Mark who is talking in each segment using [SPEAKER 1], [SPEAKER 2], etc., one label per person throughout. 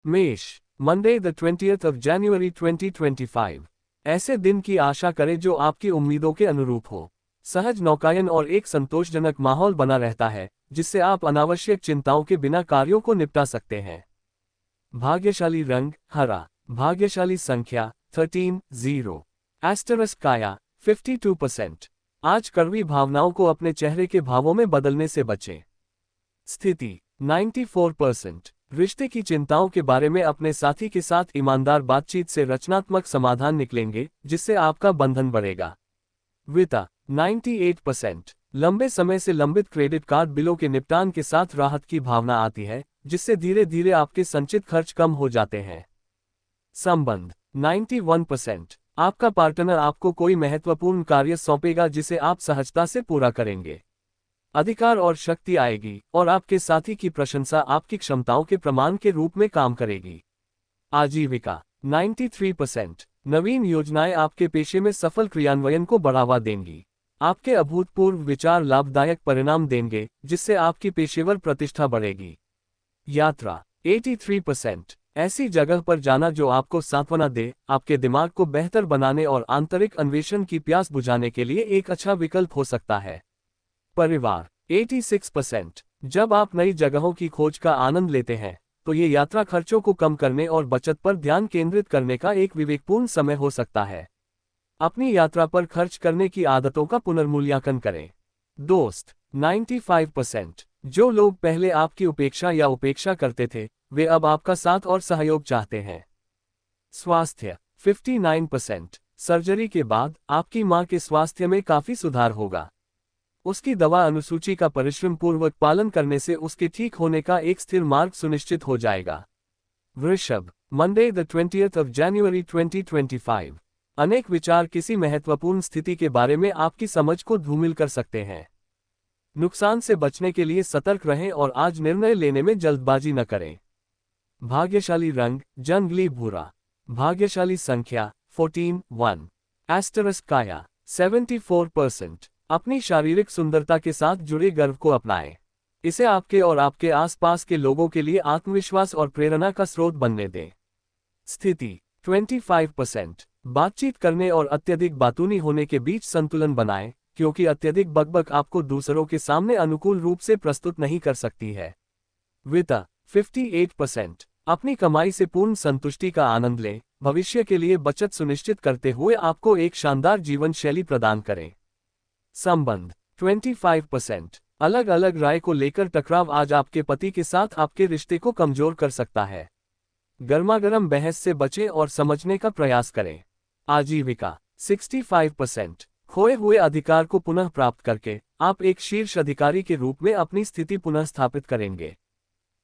[SPEAKER 1] मेष, Monday the 20th of January 2025। ऐसे दिन की आशा करें जो आपकी उम्मीदों के अनुरूप हो। सहज नौकायन और एक संतोषजनक माहौल बना रहता है, जिससे आप अनावश्यक चिंताओं के बिना कार्यों को निपटा सकते हैं। भाग्यशाली रंग हरा। भाग्यशाली संख्या 13 0। एस्टेरिस्क काया 52%। आज कड़वी भावनाओं को अपने चेहरे के भावों में बदलने से बचें। स्थिति 94%। रिश्ते की चिंताओं के बारे में अपने साथी के साथ ईमानदार बातचीत से रचनात्मक समाधान निकलेंगे, जिससे आपका बंधन बढ़ेगा। वित्त 98%। लंबे समय से लंबित क्रेडिट कार्ड बिलों के निपटान के साथ राहत की भावना आती है, जिससे धीरे धीरे आपके संचित खर्च कम हो जाते हैं। संबंध 91%। आपका पार्टनर आपको कोई महत्वपूर्ण कार्य सौंपेगा जिसे आप सहजता से पूरा करेंगे। अधिकार और शक्ति आएगी और आपके साथी की प्रशंसा आपकी क्षमताओं के प्रमाण के रूप में काम करेगी। आजीविका 93%। नवीन योजनाएं आपके पेशे में सफल क्रियान्वयन को बढ़ावा देंगी। आपके अभूतपूर्व विचार लाभदायक परिणाम देंगे, जिससे आपकी पेशेवर प्रतिष्ठा बढ़ेगी। यात्रा 83%। ऐसी जगह पर जाना जो आपको सांत्वना दे, आपके दिमाग को बेहतर बनाने और आंतरिक अन्वेषण की प्यास बुझाने के लिए एक अच्छा विकल्प हो सकता है। परिवार 86%। जब आप नई जगहों की खोज का आनंद लेते हैं, तो ये यात्रा खर्चों को कम करने और बचत पर ध्यान केंद्रित करने का एक विवेकपूर्ण समय हो सकता है। अपनी यात्रा पर खर्च करने की आदतों का पुनर्मूल्यांकन करें। दोस्त 95%। जो लोग पहले आपकी उपेक्षा या उपेक्षा करते थे, वे अब आपका साथ और सहयोग चाहते हैं। स्वास्थ्य 59%। सर्जरी के बाद आपकी मां के स्वास्थ्य में काफी सुधार होगा। उसकी दवा अनुसूची का परिश्रम पूर्वक पालन करने से उसके ठीक होने का एक स्थिर मार्ग सुनिश्चित हो जाएगा। वृषभ, Monday the 20th of January 2025। अनेक विचार किसी महत्वपूर्ण स्थिति के बारे में आपकी समझ को धूमिल कर सकते हैं। नुकसान से बचने के लिए सतर्क रहें और आज निर्णय लेने में जल्दबाजी न करें। भाग्यशाली रंग जंगली भूरा। भाग्यशाली संख्या 14 1। एस्टेरिस्क काया 74%। अपनी शारीरिक सुंदरता के साथ जुड़े गर्व को अपनाएं। इसे आपके और आपके आसपास के लोगों के लिए आत्मविश्वास और प्रेरणा का स्रोत बनने दें। स्थिति 25%। बातचीत करने और अत्यधिक बातूनी होने के बीच संतुलन बनाएं, क्योंकि अत्यधिक बकबक आपको दूसरों के सामने अनुकूल रूप से प्रस्तुत नहीं कर सकती है। वित्त 58%। अपनी कमाई से पूर्ण संतुष्टि का आनंद लें, भविष्य के लिए बचत सुनिश्चित करते हुए आपको एक शानदार जीवन शैली प्रदान करें। संबंध 25%। अलग अलग राय को लेकर टकराव आज आपके पति के साथ आपके रिश्ते को कमजोर कर सकता है। गर्मागर्म बहस से बचें और समझने का प्रयास करें। आजीविका 65%। खोए हुए अधिकार को पुनः प्राप्त करके आप एक शीर्ष अधिकारी के रूप में अपनी स्थिति पुनः स्थापित करेंगे।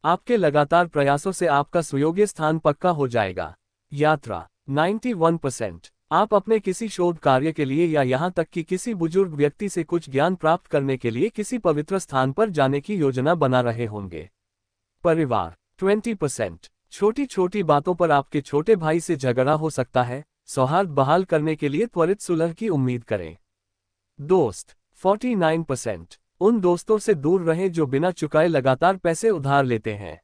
[SPEAKER 1] आपके लगातार प्रयासों से आपका सुयोग्य स्थान पक्का हो जाएगा। यात्रा 91%। आप अपने किसी शोध कार्य के लिए या यहां तक कि किसी बुजुर्ग व्यक्ति से कुछ ज्ञान प्राप्त करने के लिए किसी पवित्र स्थान पर जाने की योजना बना रहे होंगे। परिवार 20%। छोटी छोटी बातों पर आपके छोटे भाई से झगड़ा हो सकता है, सौहार्द बहाल करने के लिए त्वरित सुलह की उम्मीद करें। दोस्त 49%। उन दोस्तों से दूर रहें जो बिना चुकाए लगातार पैसे उधार लेते हैं।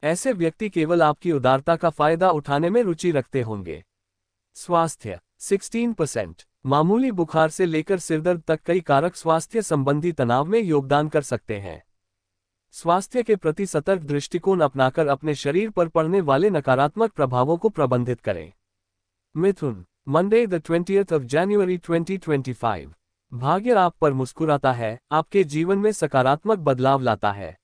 [SPEAKER 1] ऐसे व्यक्ति केवल आपकी उदारता का फायदा उठाने में रुचि रखते होंगे। स्वास्थ्य 16%। मामूली बुखार से लेकर सिरदर्द तक कई कारक स्वास्थ्य संबंधी तनाव में योगदान कर सकते हैं। स्वास्थ्य के प्रति सतर्क दृष्टिकोण अपनाकर अपने शरीर पर पड़ने वाले नकारात्मक प्रभावों को प्रबंधित करें। मिथुन, Monday the 20th of January 2025। भाग्य आप पर मुस्कुराता है, आपके जीवन में सकारात्मक बदलाव लाता है।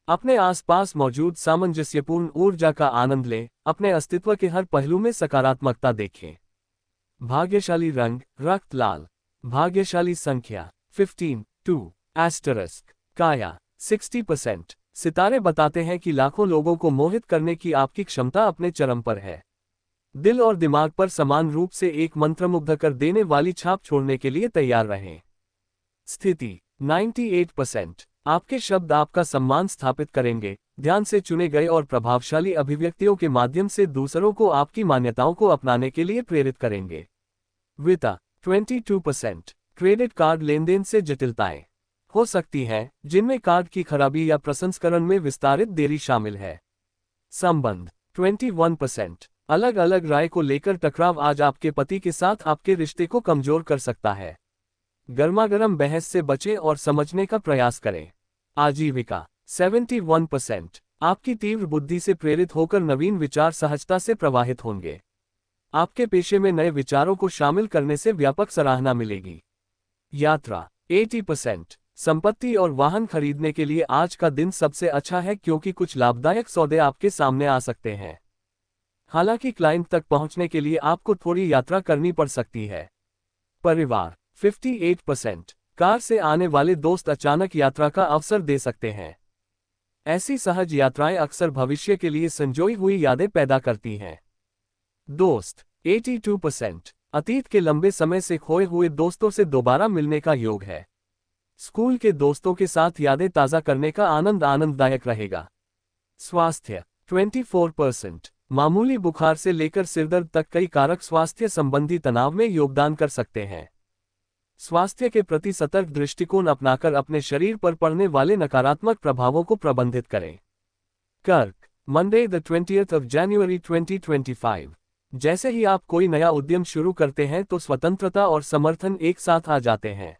[SPEAKER 1] अपने आसपास मौजूद सामंजस्यपूर्ण ऊर्जा का आनंद लें, अपने अस्तित्व के हर पहलू में सकारात्मकता देखें। भाग्यशाली रंग रक्त लाल। भाग्यशाली संख्या 15 2। एस्टेरिस्क काया 60%। सितारे बताते हैं कि लाखों लोगों को मोहित करने की आपकी क्षमता अपने चरम पर है। दिल और दिमाग पर समान रूप से एक मंत्रमुग्ध कर देने वाली छाप छोड़ने के लिए तैयार रहें। स्थिति 98%। आपके शब्द आपका सम्मान स्थापित करेंगे, ध्यान से चुने गए और प्रभावशाली अभिव्यक्तियों के माध्यम से दूसरों को आपकी मान्यताओं को अपनाने के लिए प्रेरित करेंगे। वित्त 22%। क्रेडिट कार्ड लेनदेन से जटिलताएं हो सकती हैं, जिनमें कार्ड की खराबी या प्रसंस्करण में विस्तारित देरी शामिल है। संबंध 21%। अलग अलग राय को लेकर टकराव आज आपके पति के साथ आपके रिश्ते को कमजोर कर सकता है। गर्मागर्म बहस से बचें और समझने का प्रयास करें। आजीविका 71%। आपकी तीव्र बुद्धि से प्रेरित होकर नवीन विचार सहजता से प्रवाहित होंगे। आपके पेशे में नए विचारों को शामिल करने से व्यापक सराहना मिलेगी। यात्रा 80%। संपत्ति और वाहन खरीदने के लिए आज का दिन सबसे अच्छा है क्योंकि कुछ लाभदायक सौदे आपके सामने आ सकते हैं। हालांकि क्लाइंट तक पहुंचने के लिए आपको थोड़ी यात्रा करनी पड़ सकती है। परिवार 58%। कार से आने वाले दोस्त अचानक यात्रा का अवसर दे सकते हैं। ऐसी सहज यात्राएं अक्सर भविष्य के लिए संजोई हुई यादें पैदा करती हैं। दोस्त 82%। अतीत के लंबे समय से खोए हुए दोस्तों से दोबारा मिलने का योग है। स्कूल के दोस्तों के साथ यादें ताज़ा करने का आनंद आनंददायक रहेगा। स्वास्थ्य 24%। मामूली बुखार से लेकर सिरदर्द तक कई कारक स्वास्थ्य संबंधी तनाव में योगदान कर सकते हैं। स्वास्थ्य के प्रति सतर्क दृष्टिकोण अपनाकर अपने शरीर पर पड़ने वाले नकारात्मक प्रभावों को प्रबंधित करें। कर्क Monday the 20th of January 2025। जैसे ही आप कोई नया उद्यम शुरू करते हैं तो स्वतंत्रता और समर्थन एक साथ आ जाते हैं।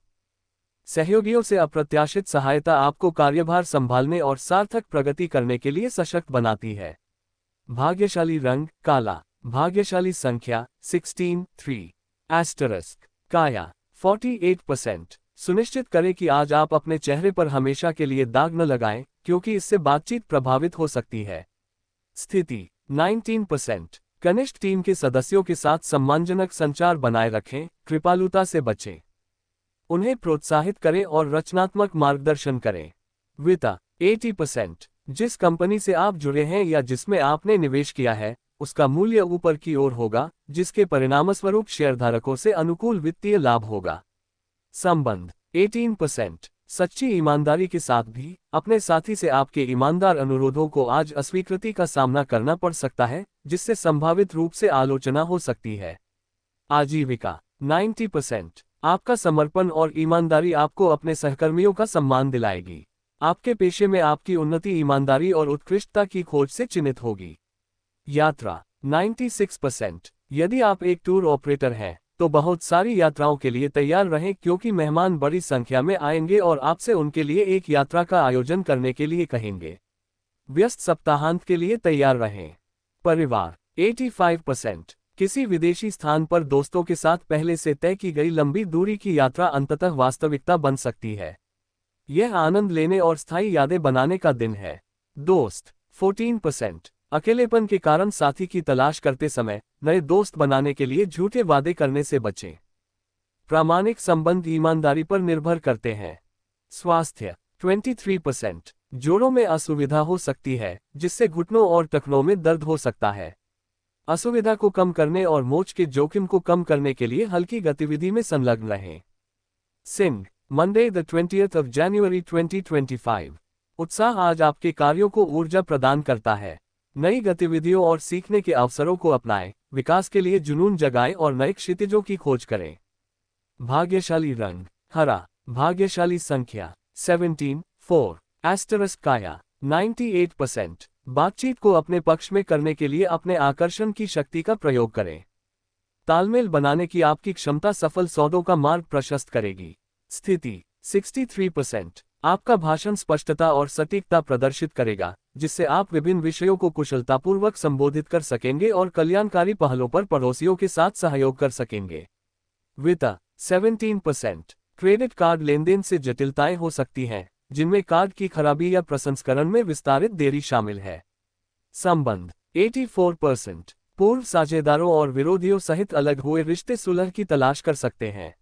[SPEAKER 1] सहयोगियों से अप्रत्याशित सहायता आपको कार्यभार संभालने और सार्थक प्रगति करने के लिए सशक्त बनाती है। भाग्यशाली रंग काला। भाग्यशाली संख्या 16 3। एस्टरिस्क काया 48%। सुनिश्चित करें कि आज आप अपने चेहरे पर हमेशा के लिए दाग न लगाएं क्योंकि इससे बातचीत प्रभावित हो सकती है। स्थिति 19%। कनिष्ठ टीम के सदस्यों के साथ सम्मानजनक संचार बनाए रखें, कृपालुता से बचें। उन्हें प्रोत्साहित करें और रचनात्मक मार्गदर्शन करें। वित्त 80%। जिस कंपनी से आप जुड़े हैं या जिसमें आपने निवेश किया है उसका मूल्य ऊपर की ओर होगा, जिसके परिणामस्वरूप शेयरधारकों से अनुकूल वित्तीय लाभ होगा। संबंध 18%। सच्ची ईमानदारी के साथ भी अपने साथी से आपके ईमानदार अनुरोधों को आज अस्वीकृति का सामना करना पड़ सकता है, जिससे संभावित रूप से आलोचना हो सकती है। आजीविका 90%। आपका समर्पण और ईमानदारी आपको अपने सहकर्मियों का सम्मान दिलाएगी। आपके पेशे में आपकी उन्नति ईमानदारी और उत्कृष्टता की खोज से चिन्हित होगी। यात्रा 96%। यदि आप एक टूर ऑपरेटर हैं तो बहुत सारी यात्राओं के लिए तैयार रहें क्योंकि मेहमान बड़ी संख्या में आएंगे और आपसे उनके लिए एक यात्रा का आयोजन करने के लिए कहेंगे। व्यस्त सप्ताहांत के लिए तैयार रहें। परिवार 85%। किसी विदेशी स्थान पर दोस्तों के साथ पहले से तय की गई लंबी दूरी की यात्रा अंततः वास्तविकता बन सकती है। यह आनंद लेने और स्थायी यादें बनाने का दिन है। दोस्त 14%। अकेलेपन के कारण साथी की तलाश करते समय नए दोस्त बनाने के लिए झूठे वादे करने से बचें। प्रामाणिक संबंध ईमानदारी पर निर्भर करते हैं। स्वास्थ्य 23%। जोड़ों में असुविधा हो सकती है, जिससे घुटनों और टखनों में दर्द हो सकता है। असुविधा को कम करने और मोच के जोखिम को कम करने के लिए हल्की गतिविधि में संलग्न रहें। Singh Monday the 20th of January 2025। उत्साह आज आपके कार्यों को ऊर्जा प्रदान करता है। नई गतिविधियों और सीखने के अवसरों को अपनाएं, विकास के लिए जुनून जगाएं और नए क्षितिजों की खोज करें। भाग्यशाली रंग हरा। भाग्यशाली संख्या 17 4। एस्टरिस्क काया 98%। बातचीत को अपने पक्ष में करने के लिए अपने आकर्षण की शक्ति का प्रयोग करें। तालमेल बनाने की आपकी क्षमता सफल सौदों का मार्ग प्रशस्त करेगी। स्थिति 63%। आपका भाषण स्पष्टता और सटीकता प्रदर्शित करेगा, जिससे आप विभिन्न विषयों को कुशलतापूर्वक संबोधित कर सकेंगे और कल्याणकारी पहलों पर पड़ोसियों के साथ सहयोग कर सकेंगे। वित्त 17%। क्रेडिट कार्ड लेनदेन से जटिलताएं हो सकती हैं, जिनमें कार्ड की खराबी या प्रसंस्करण में विस्तारित देरी शामिल है। संबंध 84%। पूर्व साझेदारों और विरोधियों सहित अलग हुए रिश्ते सुलह की तलाश कर सकते हैं।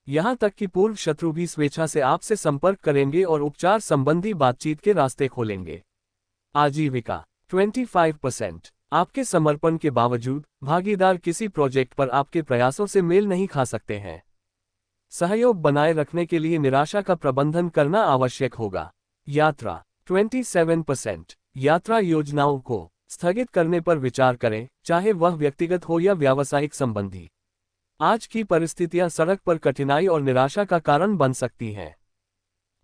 [SPEAKER 1] यहां तक कि पूर्व शत्रु भी स्वेच्छा से आपसे संपर्क करेंगे और उपचार संबंधी बातचीत के रास्ते खोलेंगे। आजीविका 25%। आपके समर्पण के बावजूद भागीदार किसी प्रोजेक्ट पर आपके प्रयासों से मेल नहीं खा सकते हैं। सहयोग बनाए रखने के लिए निराशा का प्रबंधन करना आवश्यक होगा। यात्रा 27%। यात्रा योजनाओं को स्थगित करने पर विचार करें, चाहे वह व्यक्तिगत हो या व्यावसायिक संबंधी। आज की परिस्थितियां सड़क पर कठिनाई और निराशा का कारण बन सकती हैं।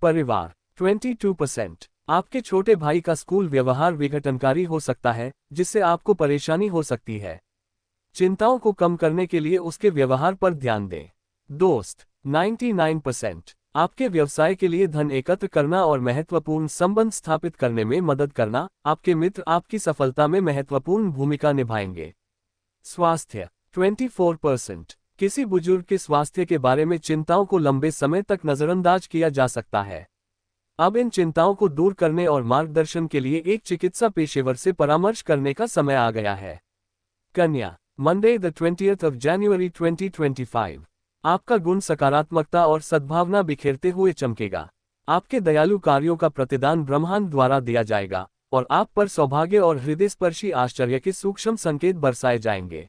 [SPEAKER 1] परिवार 22%। आपके छोटे भाई का स्कूल व्यवहार विघटनकारी हो सकता है, जिससे आपको परेशानी हो सकती है। चिंताओं को कम करने के लिए उसके व्यवहार पर ध्यान दें। दोस्त 99%। आपके व्यवसाय के लिए धन एकत्र करना और महत्वपूर्ण संबंध स्थापित करने में मदद करना, आपके मित्र आपकी सफलता में महत्वपूर्ण भूमिका निभाएंगे। स्वास्थ्य 24%। किसी बुजुर्ग के स्वास्थ्य के बारे में चिंताओं को लंबे समय तक नजरअंदाज किया जा सकता है। अब इन चिंताओं को दूर करने और मार्गदर्शन के लिए एक चिकित्सा पेशेवर से परामर्श करने का समय आ गया है। कन्या Monday the 20th of January 2025। आपका गुण सकारात्मकता और सद्भावना बिखेरते हुए चमकेगा। आपके दयालु कार्यों का प्रतिदान ब्रह्मांड द्वारा दिया जाएगा और आप पर सौभाग्य और हृदयस्पर्शी आश्चर्य के सूक्ष्म संकेत बरसाए जाएंगे।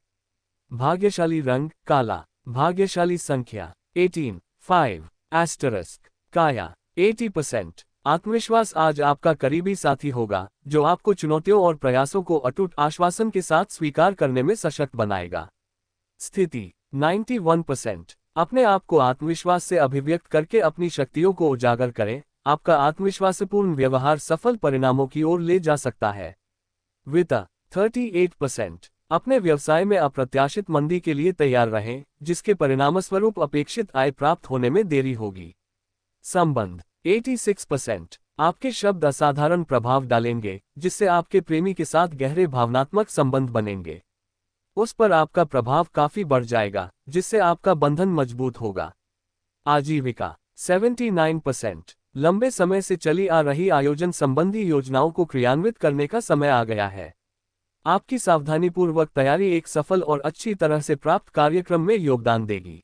[SPEAKER 1] भाग्यशाली रंग काला। भाग्यशाली संख्या 18 5 एस्टरिस्क। काया 80%। आत्मविश्वास आज आपका करीबी साथी होगा, जो आपको चुनौतियों और प्रयासों को अटूट आश्वासन के साथ स्वीकार करने में सशक्त बनाएगा। स्थिति 91%। अपने आप को आत्मविश्वास से अभिव्यक्त करके अपनी शक्तियों को उजागर करें। आपका आत्मविश्वासपूर्ण व्यवहार सफल परिणामों की ओर ले जा सकता है। वित्त 38%। अपने व्यवसाय में अप्रत्याशित मंदी के लिए तैयार रहें, जिसके परिणामस्वरूप अपेक्षित आय प्राप्त होने में देरी होगी। संबंध 86%। आपके शब्द असाधारण प्रभाव डालेंगे, जिससे आपके प्रेमी के साथ गहरे भावनात्मक संबंध बनेंगे। उस पर आपका प्रभाव काफी बढ़ जाएगा, जिससे आपका बंधन मजबूत होगा। आजीविका 79%। लंबे समय से चली आ रही आयोजन संबंधी योजनाओं को क्रियान्वित करने का समय आ गया है। आपकी सावधानीपूर्वक तैयारी एक सफल और अच्छी तरह से प्राप्त कार्यक्रम में योगदान देगी।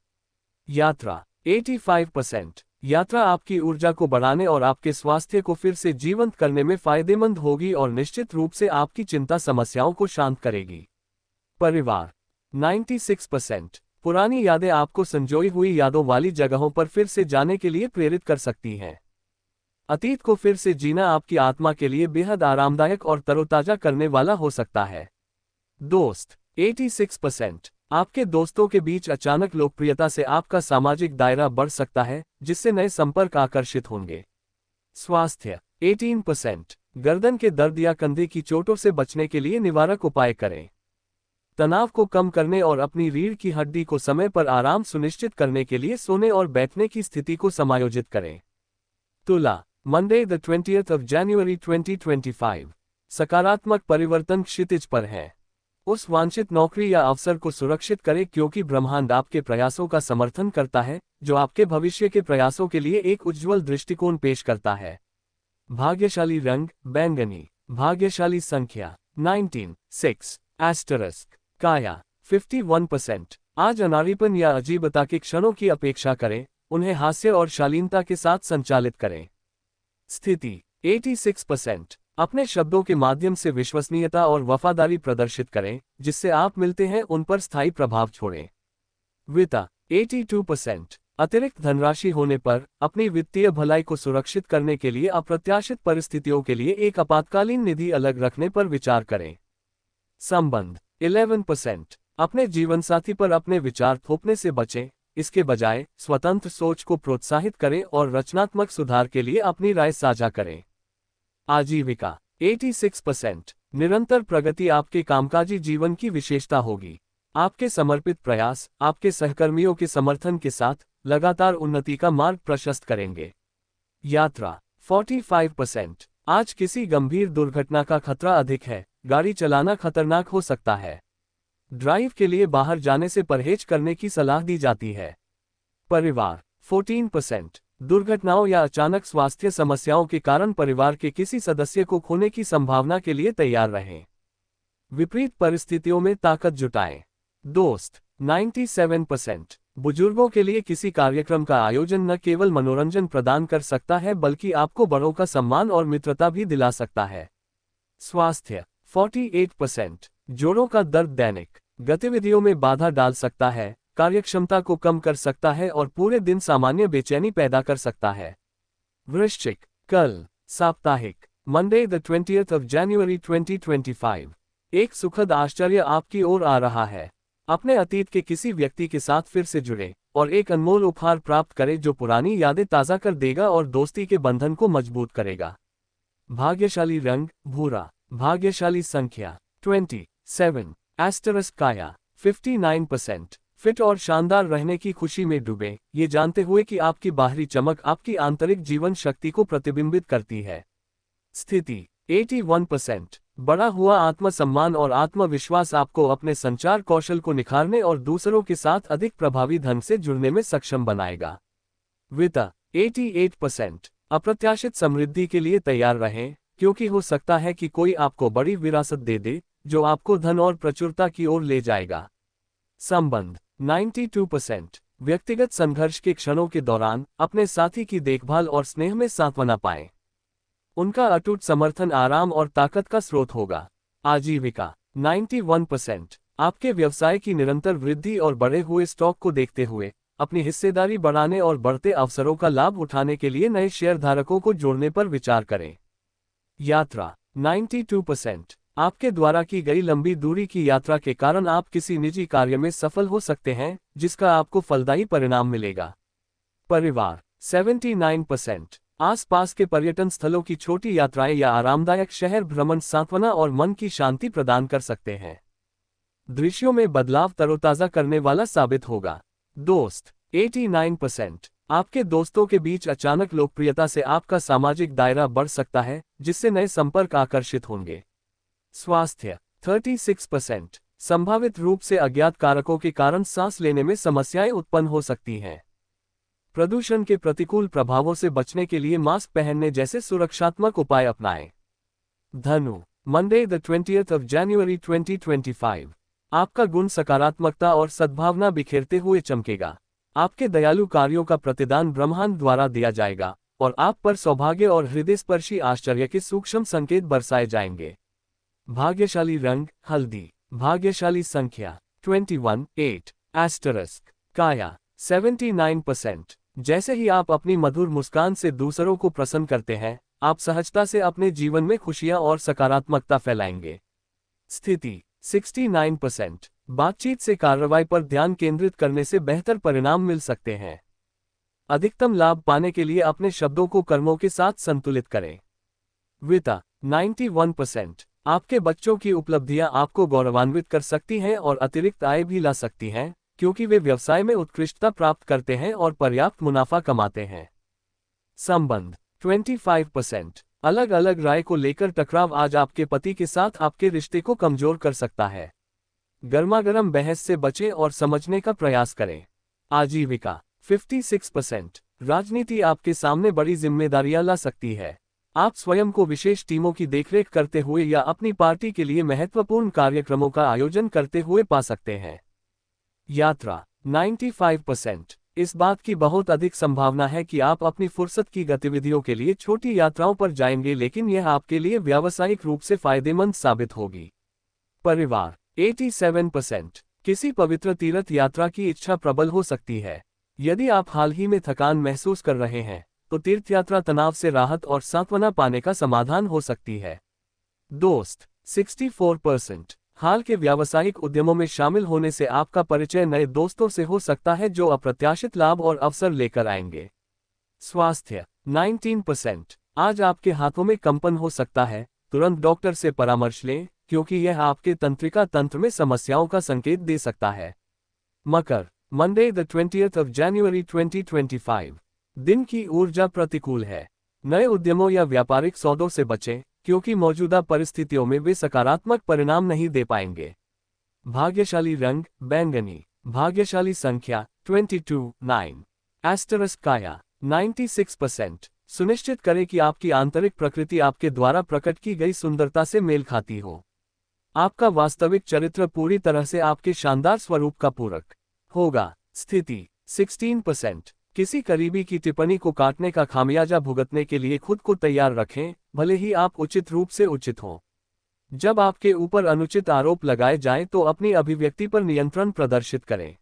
[SPEAKER 1] यात्रा 85%। यात्रा आपकी ऊर्जा को बढ़ाने और आपके स्वास्थ्य को फिर से जीवंत करने में फायदेमंद होगी और निश्चित रूप से आपकी चिंता समस्याओं को शांत करेगी। परिवार 96%। पुरानी यादें आपको संजोई हुई यादों वाली जगहों पर फिर से जाने के लिए प्रेरित कर सकती हैं। अतीत को फिर से जीना आपकी आत्मा के लिए बेहद आरामदायक और तरोताजा करने वाला हो सकता है। दोस्त 86%। आपके दोस्तों के बीच अचानक लोकप्रियता से आपका सामाजिक दायरा बढ़ सकता है, जिससे नए संपर्क आकर्षित होंगे। स्वास्थ्य 18%। गर्दन के दर्द या कंधे की चोटों से बचने के लिए निवारक उपाय करें। तनाव को कम करने और अपनी रीढ़ की हड्डी को समय पर आराम सुनिश्चित करने के लिए सोने और बैठने की स्थिति को समायोजित करें। तुला Monday the 20th of January 2025। सकारात्मक परिवर्तन क्षितिज पर है। उस वांछित नौकरी या अवसर को सुरक्षित करें, क्योंकि ब्रह्मांड आपके प्रयासों का समर्थन करता है, जो आपके भविष्य के प्रयासों के लिए एक उज्ज्वल दृष्टिकोण पेश करता है। भाग्यशाली रंग बैंगनी। भाग्यशाली संख्या 19 6 एस्टरिस्क। काया 51%। आज अनाड़ीपन या अजीबता के क्षणों की अपेक्षा करें, उन्हें हास्य और शालीनता के साथ संचालित करें। स्थिति 86%। अपने शब्दों के माध्यम से विश्वसनीयता और वफादारी प्रदर्शित करें, जिससे आप मिलते हैं उन पर स्थायी प्रभाव छोड़ें। वित्त 82%। अतिरिक्त धनराशि होने पर अपनी वित्तीय भलाई को सुरक्षित करने के लिए अप्रत्याशित परिस्थितियों के लिए एक आपातकालीन निधि अलग रखने पर विचार करें। संबंध 11%। अपने जीवनसाथी पर अपने विचार थोपने से बचें, इसके बजाय स्वतंत्र सोच को प्रोत्साहित करें और रचनात्मक सुधार के लिए अपनी राय साझा करें। आजीविका 86%। निरंतर प्रगति आपके कामकाजी जीवन की विशेषता होगी। आपके समर्पित प्रयास आपके सहकर्मियों के समर्थन के साथ लगातार उन्नति का मार्ग प्रशस्त करेंगे। यात्रा 45%। आज किसी गंभीर दुर्घटना का खतरा अधिक है, गाड़ी चलाना खतरनाक हो सकता है। ड्राइव के लिए बाहर जाने से परहेज करने की सलाह दी जाती है। परिवार 14%। दुर्घटनाओं या अचानक स्वास्थ्य समस्याओं के कारण परिवार के किसी सदस्य को खोने की संभावना के लिए तैयार रहें। विपरीत परिस्थितियों में ताकत जुटाएं। दोस्त 97%। बुजुर्गों के लिए किसी कार्यक्रम का आयोजन न केवल मनोरंजन प्रदान कर सकता है, बल्कि आपको बड़ों का सम्मान और मित्रता भी दिला सकता है। स्वास्थ्य 48%। जोड़ों का दर्द दैनिक गतिविधियों में बाधा डाल सकता है, कार्यक्षमता को कम कर सकता है और पूरे दिन सामान्य बेचैनी पैदा कर सकता है। वृश्चिक कल साप्ताहिक Monday the 20th of January 2025। एक सुखद आश्चर्य आपकी ओर आ रहा है। अपने अतीत के किसी व्यक्ति के साथ फिर से जुड़े और एक अनमोल उपहार प्राप्त करें, जो पुरानी यादें ताज़ा कर देगा और दोस्ती के बंधन को मजबूत करेगा। भाग्यशाली रंग भूरा। भाग्यशाली संख्या 27। एस्टेरिस्क काया 59%। फिट और शानदार रहने की खुशी में डूबे, ये जानते हुए कि आपकी बाहरी चमक आपकी आंतरिक जीवन शक्ति को प्रतिबिंबित करती है। स्थिति 81%। बढ़ा हुआ आत्मसम्मान और आत्मविश्वास आपको अपने संचार कौशल को निखारने और दूसरों के साथ अधिक प्रभावी ढंग से जुड़ने में सक्षम बनाएगा। वित्त 88%। अप्रत्याशित समृद्धि के लिए तैयार रहें, क्योंकि हो सकता है कि कोई आपको बड़ी विरासत दे दे, जो आपको धन और प्रचुरता की ओर ले जाएगा। संबंध 92%। व्यक्तिगत संघर्ष के क्षणों के दौरान अपने साथी की देखभाल और स्नेह में सांत्वना पाएं। उनका अटूट समर्थन आराम और ताकत का स्रोत होगा। आजीविका 91%। आपके व्यवसाय की निरंतर वृद्धि और बढ़े हुए स्टॉक को देखते हुए अपनी हिस्सेदारी बढ़ाने और बढ़ते अवसरों का लाभ उठाने के लिए नए शेयरधारकों को जोड़ने पर विचार करें। यात्रा 92%। आपके द्वारा की गई लंबी दूरी की यात्रा के कारण आप किसी निजी कार्य में सफल हो सकते हैं, जिसका आपको फलदायी परिणाम मिलेगा। परिवार 79%। आसपास के पर्यटन स्थलों की छोटी यात्राएं या आरामदायक शहर भ्रमण सांत्वना और मन की शांति प्रदान कर सकते हैं। दृश्यों में बदलाव तरोताजा करने वाला साबित होगा। दोस्त 89%। आपके दोस्तों के बीच अचानक लोकप्रियता से आपका सामाजिक दायरा बढ़ सकता है, जिससे नए संपर्क आकर्षित होंगे। स्वास्थ्य 36%। संभावित रूप से अज्ञात कारकों के कारण सांस लेने में समस्याएं उत्पन्न हो सकती हैं। प्रदूषण के प्रतिकूल प्रभावों से बचने के लिए मास्क पहनने जैसे सुरक्षात्मक उपाय अपनाएं। धनु Monday the 20th of January 2025। आपका गुण सकारात्मकता और सद्भावना बिखेरते हुए चमकेगा। आपके दयालु कार्यों का प्रतिदान ब्रह्मांड द्वारा दिया जाएगा और आप पर सौभाग्य और हृदयस्पर्शी आश्चर्य के सूक्ष्म संकेत बरसाए जाएंगे। भाग्यशाली रंग हल्दी। भाग्यशाली संख्या 21। एस्टेरिस्क काया 79%। जैसे ही आप अपनी मधुर मुस्कान से दूसरों को प्रसन्न करते हैं, आप सहजता से अपने जीवन में खुशियां और सकारात्मकता फैलाएंगे। स्थिति 69%। बातचीत से कार्रवाई पर ध्यान केंद्रित करने से बेहतर परिणाम मिल सकते हैं। अधिकतम लाभ पाने के लिए अपने शब्दों को कर्मों के साथ संतुलित करें। वित्त 91%। आपके बच्चों की उपलब्धियां आपको गौरवान्वित कर सकती हैं और अतिरिक्त आय भी ला सकती हैं, क्योंकि वे व्यवसाय में उत्कृष्टता प्राप्त करते हैं और पर्याप्त मुनाफा कमाते हैं। संबंध 25%। अलग अलग राय को लेकर टकराव आज आपके पति के साथ आपके रिश्ते को कमजोर कर सकता है। गर्मागर्म बहस से बचें और समझने का प्रयास करें। आजीविका 56%। राजनीति आपके सामने बड़ी जिम्मेदारियां ला सकती है। आप स्वयं को विशेष टीमों की देखरेख करते हुए या अपनी पार्टी के लिए महत्वपूर्ण कार्यक्रमों का आयोजन करते हुए पा सकते हैं। यात्रा 95%। इस बात की बहुत अधिक संभावना है कि आप अपनी फुर्सत की गतिविधियों के लिए छोटी यात्राओं पर जाएंगे, लेकिन यह आपके लिए व्यावसायिक रूप से फायदेमंद साबित होगी। परिवार 87%। किसी पवित्र तीर्थ यात्रा की इच्छा प्रबल हो सकती है। यदि आप हाल ही में थकान महसूस कर रहे हैं, तो तीर्थयात्रा तनाव से राहत और सांत्वना पाने का समाधान हो सकती है। दोस्त 64%। हाल के व्यावसायिक उद्यमों में शामिल होने से आपका परिचय नए दोस्तों से हो सकता है, जो अप्रत्याशित लाभ और अवसर लेकर आएंगे। स्वास्थ्य 19%। आज आपके हाथों में कंपन हो सकता है, तुरंत डॉक्टर से परामर्श लें, क्योंकि यह आपके तंत्रिका तंत्र में समस्याओं का संकेत दे सकता है। मकर Monday the 20th of January 2025। दिन की ऊर्जा प्रतिकूल है। नए उद्यमों या व्यापारिक सौदों से बचें, क्योंकि मौजूदा परिस्थितियों में वे सकारात्मक परिणाम नहीं दे पाएंगे। भाग्यशाली रंग बैंगनी। भाग्यशाली संख्या 22। एस्टेरिस्क काया 96%। सुनिश्चित करें कि आपकी आंतरिक प्रकृति आपके द्वारा प्रकट की गई सुंदरता से मेल खाती हो। आपका वास्तविक चरित्र पूरी तरह से आपके शानदार स्वरूप का पूरक होगा। स्थिति 16%। किसी करीबी की टिप्पणी को काटने का खामियाजा भुगतने के लिए खुद को तैयार रखें, भले ही आप उचित रूप से उचित हों। जब आपके ऊपर अनुचित आरोप लगाए जाएं तो अपनी अभिव्यक्ति पर नियंत्रण प्रदर्शित करें।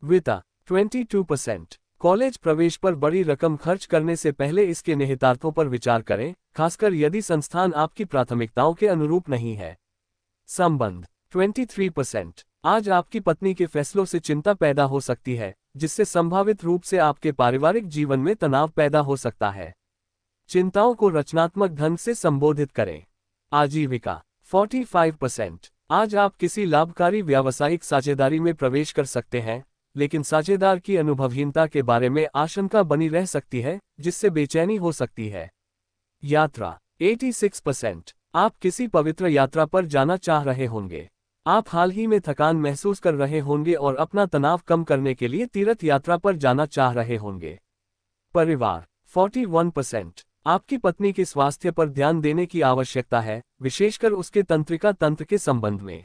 [SPEAKER 1] वित्त 22%। कॉलेज प्रवेश पर बड़ी रकम खर्च करने से पहले इसके निहितार्थों पर विचार करें, खासकर यदि संस्थान आपकी प्राथमिकताओं के अनुरूप नहीं है। संबंध 23%। आज आपकी पत्नी के फैसलों से चिंता पैदा हो सकती है, जिससे संभावित रूप से आपके पारिवारिक जीवन में तनाव पैदा हो सकता है। चिंताओं को रचनात्मक ढंग से संबोधित करें। आजीविका 45%। आज आप किसी लाभकारी व्यावसायिक साझेदारी में प्रवेश कर सकते हैं, लेकिन साझेदार की अनुभवहीनता के बारे में आशंका बनी रह सकती है, जिससे बेचैनी हो सकती है। यात्रा 86%। आप किसी पवित्र यात्रा पर जाना चाह रहे होंगे। आप हाल ही में थकान महसूस कर रहे होंगे और अपना तनाव कम करने के लिए तीर्थ यात्रा पर जाना चाह रहे होंगे। परिवार 41%। आपकी पत्नी के स्वास्थ्य पर ध्यान देने की आवश्यकता है, विशेषकर उसके तंत्रिका तंत्र के संबंध में।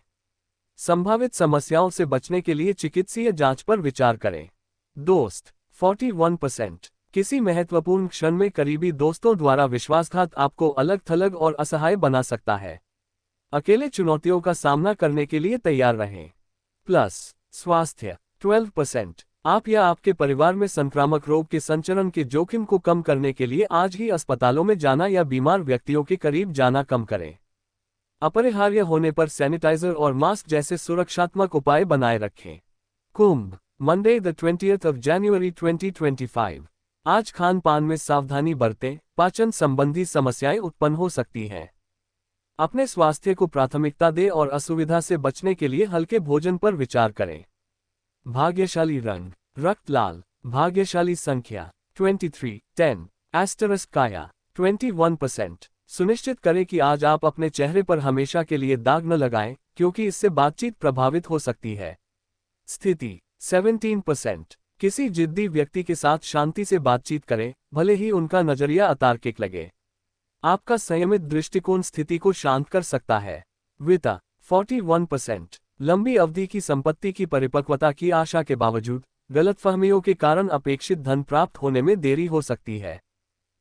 [SPEAKER 1] संभावित समस्याओं से बचने के लिए चिकित्सीय जांच पर विचार करें। दोस्त 41%। किसी महत्वपूर्ण क्षण में करीबी दोस्तों द्वारा विश्वासघात आपको अलग थलग और असहाय बना सकता है। अकेले चुनौतियों का सामना करने के लिए तैयार रहें। प्लस स्वास्थ्य 12%। आप या आपके परिवार में संक्रामक रोग के संचरण के जोखिम को कम करने के लिए आज ही अस्पतालों में जाना या बीमार व्यक्तियों के करीब जाना कम करें। अपरिहार्य होने पर सैनिटाइजर और मास्क जैसे सुरक्षात्मक उपाय बनाए रखें। कुंभ Monday the 20th of January 2025। आज खान पान में सावधानी बरतें, पाचन संबंधी समस्याएं उत्पन्न हो सकती हैं। अपने स्वास्थ्य को प्राथमिकता दें और असुविधा से बचने के लिए हल्के भोजन पर विचार करें। भाग्यशाली रंग रक्त लाल। भाग्यशाली संख्या 23 10 एस्टरस काया 21%। सुनिश्चित करें कि आज आप अपने चेहरे पर हमेशा के लिए दाग न लगाएं, क्योंकि इससे बातचीत प्रभावित हो सकती है। स्थिति 17%। किसी जिद्दी व्यक्ति के साथ शांति से बातचीत करें, भले ही उनका नजरिया अतार्किक लगे। आपका संयमित दृष्टिकोण स्थिति को शांत कर सकता है। वित्त 41%। लंबी अवधि की संपत्ति की परिपक्वता की आशा के बावजूद गलतफहमियों के कारण अपेक्षित धन प्राप्त होने में देरी हो सकती है।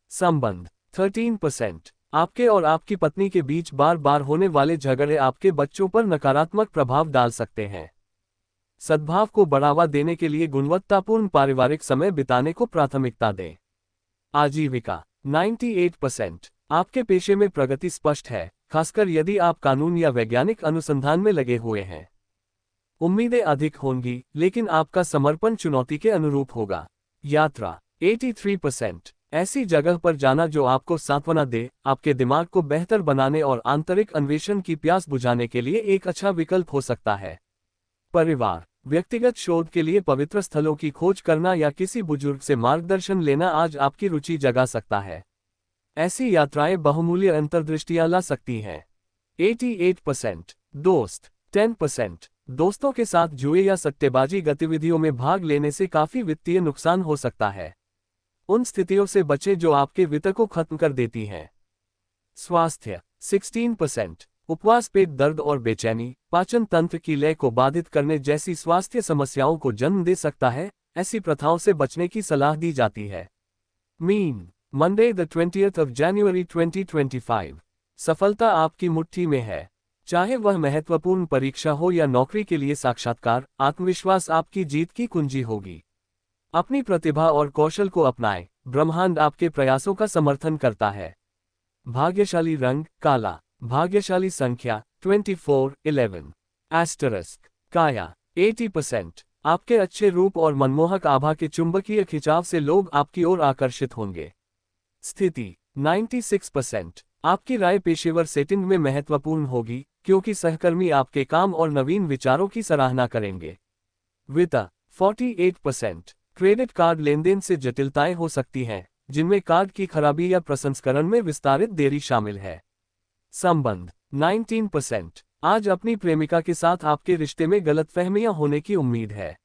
[SPEAKER 1] संबंध 13%। आपके और आपकी पत्नी के बीच बार बार होने वाले झगड़े आपके बच्चों पर नकारात्मक प्रभाव डाल सकते हैं। सद्भाव को बढ़ावा देने के लिए गुणवत्तापूर्ण पारिवारिक समय बिताने को प्राथमिकता दें। आजीविका 98%। आपके पेशे में प्रगति स्पष्ट है, खासकर यदि आप कानून या वैज्ञानिक अनुसंधान में लगे हुए हैं। उम्मीदें अधिक होंगी, लेकिन आपका समर्पण चुनौती के अनुरूप होगा। यात्रा 83%। ऐसी जगह पर जाना जो आपको सांत्वना दे, आपके दिमाग को बेहतर बनाने और आंतरिक अन्वेषण की प्यास बुझाने के लिए एक अच्छा विकल्प हो सकता है। परिवार व्यक्तिगत शोध के लिए पवित्र स्थलों की खोज करना या किसी बुजुर्ग से मार्गदर्शन लेना आज आपकी रुचि जगा सकता है। ऐसी यात्राएं बहुमूल्य अंतर्दृष्टियां ला सकती हैं। 88%। दोस्त 10%। दोस्तों के साथ जुए या सट्टेबाजी गतिविधियों में भाग लेने से काफी वित्तीय नुकसान हो सकता है। उन स्थितियों से बचें जो आपके वित्त को खत्म कर देती हैं। स्वास्थ्य 16%। उपवास, पेट दर्द और बेचैनी पाचन तंत्र की लय को बाधित करने जैसी स्वास्थ्य समस्याओं को जन्म दे सकता है। ऐसी प्रथाओं से बचने की सलाह दी जाती है। Mean Monday the 20th of January 2025। सफलता आपकी मुट्ठी में है। चाहे वह महत्वपूर्ण परीक्षा हो या नौकरी के लिए साक्षात्कार, आत्मविश्वास आपकी जीत की कुंजी होगी। अपनी प्रतिभा और कौशल को अपनाएं, ब्रह्मांड आपके प्रयासों का समर्थन करता है। भाग्यशाली रंग काला। भाग्यशाली संख्या 24 11 एस्टरिस्क काया 80%। आपके अच्छे रूप और मनमोहक आभा के चुंबकीय खिंचाव से लोग आपकी ओर आकर्षित होंगे। स्थिति 96%। आपकी राय पेशेवर सेटिंग में महत्वपूर्ण होगी, क्योंकि सहकर्मी आपके काम और नवीन विचारों की सराहना करेंगे। वित्त 48%। क्रेडिट कार्ड लेनदेन से जटिलताएं हो सकती हैं, जिनमें कार्ड की खराबी या प्रसंस्करण में विस्तारित देरी शामिल है। संबंध 19%। आज अपनी प्रेमिका के साथ आपके रिश्ते में गलतफहमियां होने की उम्मीद है।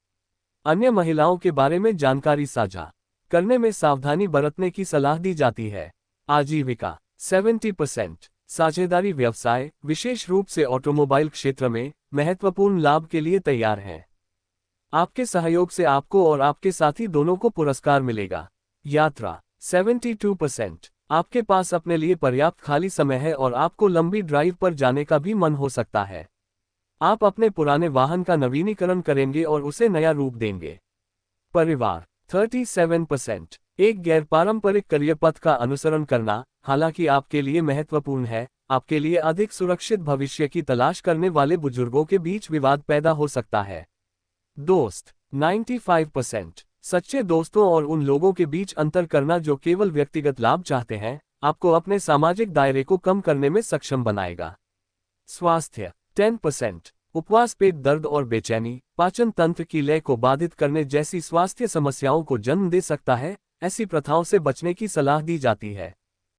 [SPEAKER 1] अन्य महिलाओं के बारे में जानकारी साझा करने में सावधानी बरतने की सलाह दी जाती है। आजीविका 70%। साझेदारी व्यवसाय, विशेष रूप से ऑटोमोबाइल क्षेत्र में, महत्वपूर्ण लाभ के लिए तैयार हैं। आपके सहयोग से आपको और आपके साथी दोनों को पुरस्कार मिलेगा। यात्रा 72%। आपके पास अपने लिए पर्याप्त खाली समय है और आपको लंबी ड्राइव पर जाने का भी मन हो सकता है। आप अपने पुराने वाहन का नवीनीकरण करेंगे और उसे नया रूप देंगे। परिवार 37%। एक गैर पारंपरिक करियर पथ का अनुसरण करना, हालांकि आपके लिए महत्वपूर्ण है, आपके लिए अधिक सुरक्षित भविष्य की तलाश करने वाले बुजुर्गों के बीच विवाद पैदा हो सकता है। दोस्त 95%। सच्चे दोस्तों और उन लोगों के बीच अंतर करना जो केवल व्यक्तिगत लाभ चाहते हैं, आपको अपने सामाजिक दायरे को कम करने में सक्षम बनाएगा। स्वास्थ्य 10%। उपवास पेट दर्द और बेचैनी, पाचन तंत्र की लय को बाधित करने जैसी स्वास्थ्य समस्याओं को जन्म दे सकता है। ऐसी प्रथाओं से बचने की सलाह दी जाती है।